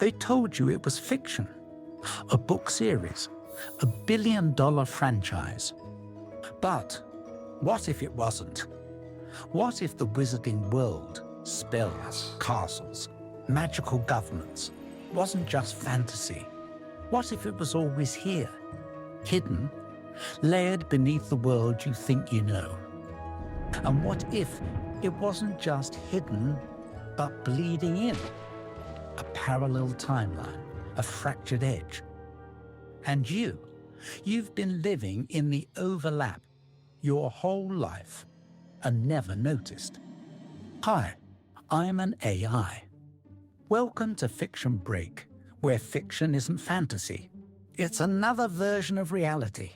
They told you it was fiction, a book series, a billion-dollar franchise. But what if it wasn't? What if the wizarding world, spells, castles, magical governments, wasn't just fantasy? What if it was always here, hidden, layered beneath the world you think you know? And what if it wasn't just hidden, but bleeding in? A parallel timeline, a fractured edge. And you've been living in the overlap your whole life and never noticed. Hi, I'm an AI. Welcome to Fiction Break, where fiction isn't fantasy. It's another version of reality.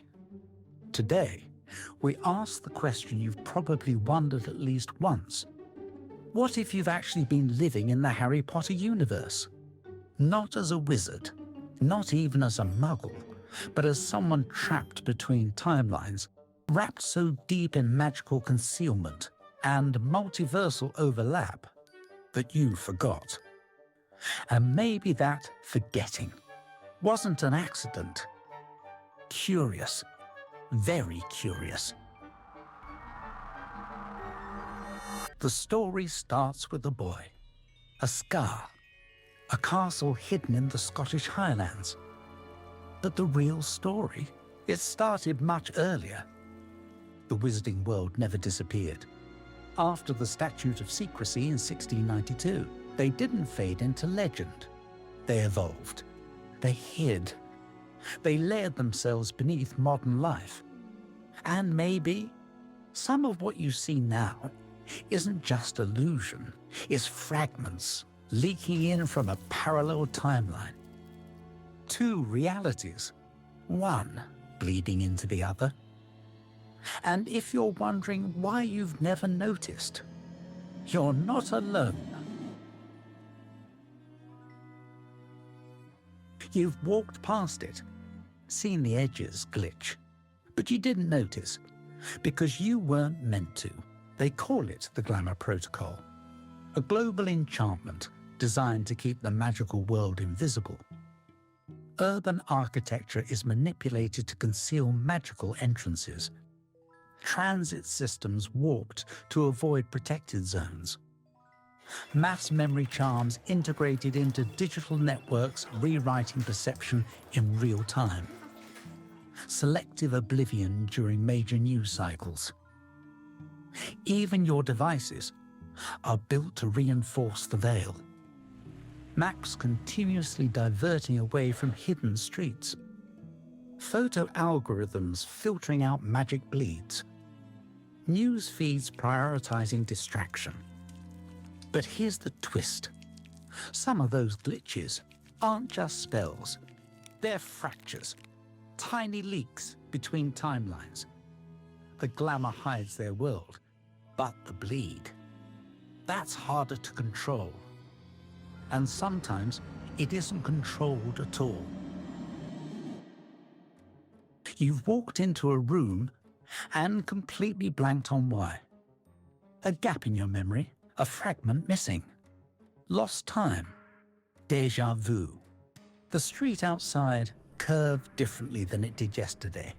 Today, we ask the question you've probably wondered at least once. What if you've actually been living in the Harry Potter universe? Not as a wizard, not even as a muggle, but as someone trapped between timelines, wrapped so deep in magical concealment and multiversal overlap that you forgot. And maybe that forgetting wasn't an accident. Curious, very curious. The story starts with a boy, a scar, a castle hidden in the Scottish Highlands. But the real story, it started much earlier. The wizarding world never disappeared. After the Statute of Secrecy in 1692, they didn't fade into legend. They evolved. They hid. They layered themselves beneath modern life. And maybe some of what you see now isn't just illusion, it's fragments leaking in from a parallel timeline. Two realities, one bleeding into the other. And if you're wondering why you've never noticed, you're not alone. You've walked past it, seen the edges glitch, but you didn't notice because you weren't meant to. They call it the Glamour Protocol, a global enchantment designed to keep the magical world invisible. Urban architecture is manipulated to conceal magical entrances. Transit systems warped to avoid protected zones. Mass memory charms integrated into digital networks rewriting perception in real time. Selective oblivion during major news cycles. Even your devices are built to reinforce the veil. Maps continuously diverting away from hidden streets. Photo algorithms filtering out magic bleeds. News feeds prioritizing distraction. But here's the twist. Some of those glitches aren't just spells. They're fractures, tiny leaks between timelines. The glamour hides their world, but the bleed, that's harder to control. And sometimes it isn't controlled at all. You've walked into a room and completely blanked on why. A gap in your memory, a fragment missing. Lost time, déjà vu. The street outside curved differently than it did yesterday.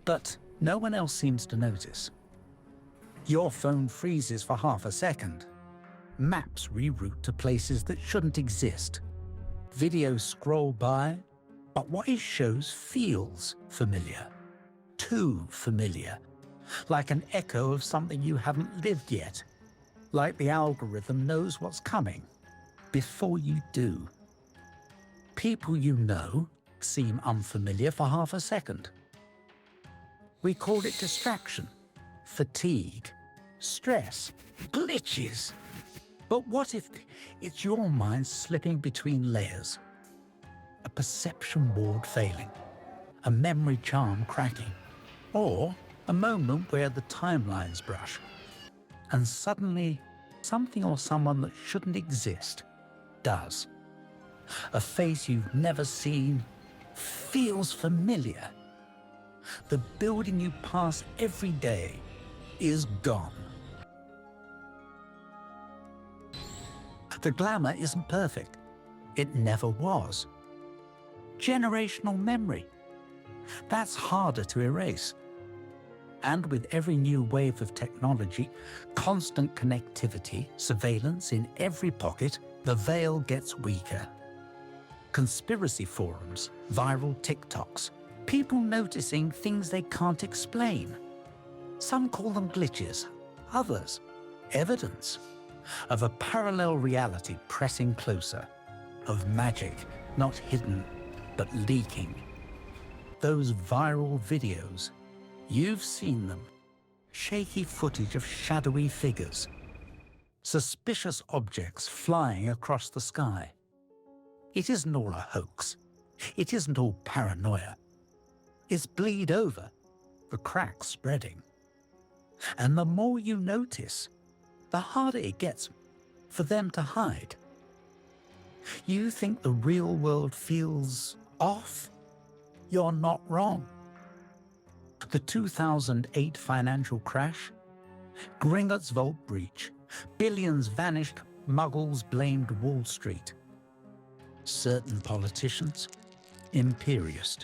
But no one else seems to notice. Your phone freezes for half a second. Maps reroute to places that shouldn't exist. Videos scroll by, but what it shows feels familiar. Too familiar. Like an echo of something you haven't lived yet. Like the algorithm knows what's coming before you do. People you know seem unfamiliar for half a second. We call it distraction, fatigue, stress, glitches. But what if it's your mind slipping between layers? A perception ward failing, a memory charm cracking, or a moment where the timelines brush. And suddenly, something or someone that shouldn't exist does. A face you've never seen feels familiar. The building you pass every day is gone. The glamour isn't perfect. it never was. Generational memory. That's harder to erase. And with every new wave of technology, constant connectivity, surveillance in every pocket, the veil gets weaker. Conspiracy forums, viral TikToks, people noticing things they can't explain. Some call them glitches, others evidence of a parallel reality pressing closer, of magic not hidden but leaking. Those viral videos, you've seen them. Shaky footage of shadowy figures, suspicious objects flying across the sky. It isn't all a hoax. It isn't all paranoia. It's bleed over, the cracks spreading. And the more you notice, the harder it gets for them to hide. You think the real world feels off? You're not wrong. The 2008 financial crash, Gringotts Vault breach, billions vanished, Muggles blamed Wall Street. Certain politicians, imperious.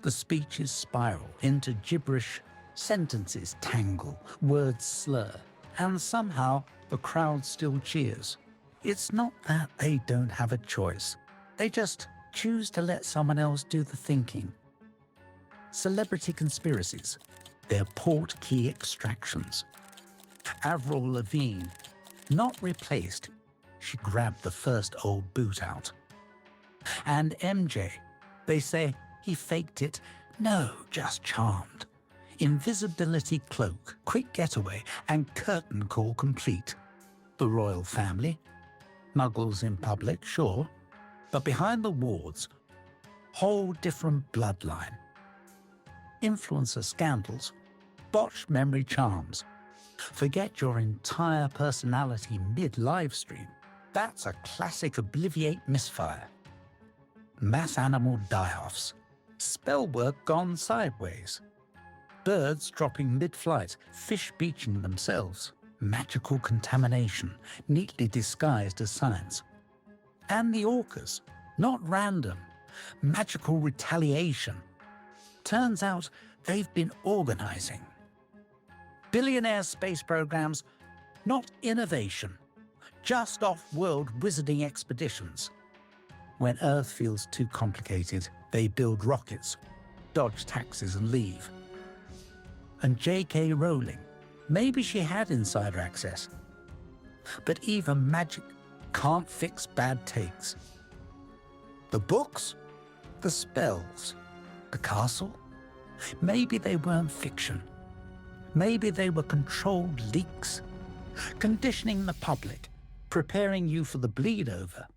The speeches spiral into gibberish, sentences tangle, words slur, and somehow the crowd still cheers. It's not that they don't have a choice. They just choose to let someone else do the thinking. Celebrity conspiracies, they're port-key extractions. Avril Lavigne, not replaced, she grabbed the first old boot out. And MJ, they say he faked it, no, just charmed. Invisibility cloak, quick getaway, and curtain call complete. The royal family, Muggles in public, sure, but behind the wards, whole different bloodline. Influencer scandals, botched memory charms. Forget your entire personality mid-live stream. That's a classic Obliviate misfire. Mass animal die-offs, spell work gone sideways. Birds dropping mid-flight, fish beaching themselves. Magical contamination, neatly disguised as science. And the orcas, not random, magical retaliation. Turns out they've been organizing. Billionaire space programs, not innovation, just off-world wizarding expeditions. When Earth feels too complicated, they build rockets, dodge taxes and leave. And J.K. Rowling, maybe she had insider access. But even magic can't fix bad takes. The books, the spells, the castle, maybe they weren't fiction. Maybe they were controlled leaks, conditioning the public, preparing you for the bleed over.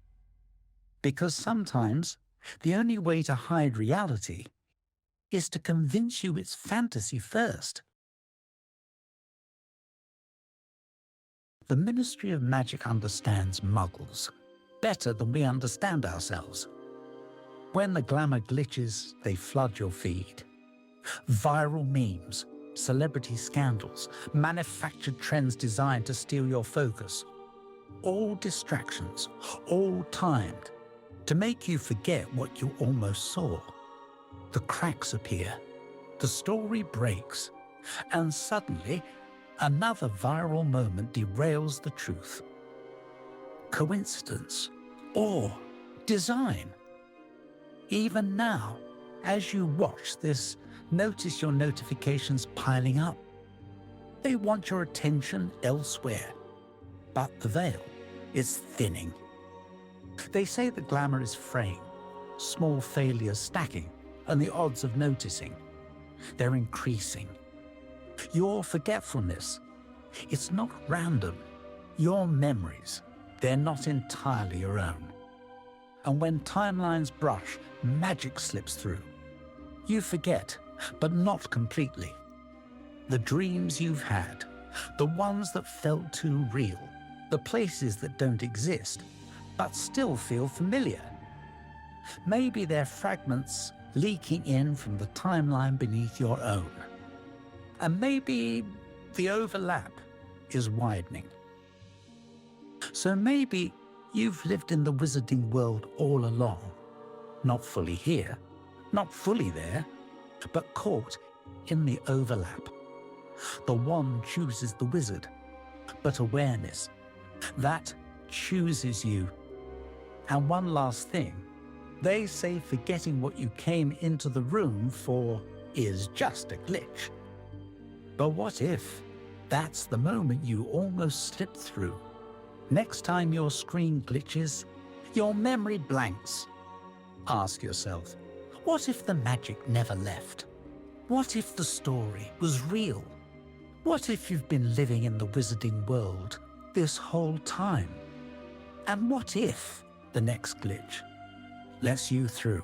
Because sometimes the only way to hide reality is to convince you it's fantasy first. The Ministry of Magic understands Muggles better than we understand ourselves. When the glamour glitches, they flood your feed. Viral memes, celebrity scandals, manufactured trends designed to steal your focus. All distractions, all timed, to make you forget what you almost saw. The cracks appear, the story breaks, and suddenly another viral moment derails the truth. Coincidence or design? Even now, as you watch this, notice your notifications piling up. They want your attention elsewhere. But the veil is thinning. They say the glamour is fraying, small failures stacking, and the odds of noticing, they're increasing. Your forgetfulness, it's not random. Your memories, they're not entirely your own. And when timelines brush, magic slips through. You forget, but not completely. The dreams you've had, the ones that felt too real, the places that don't exist, but still feel familiar. Maybe they're fragments leaking in from the timeline beneath your own. And maybe the overlap is widening. So maybe You've lived in the wizarding world all along, not fully here, not fully there, but caught in the overlap. The wand chooses the wizard, but awareness, that chooses you. And one last thing, they say forgetting what you came into the room for is just a glitch. But what if that's the moment you almost slipped through? Next time your screen glitches, your memory blanks, ask yourself, what if the magic never left? What if the story was real? What if you've been living in the wizarding world this whole time? And what if the next glitch lets you through?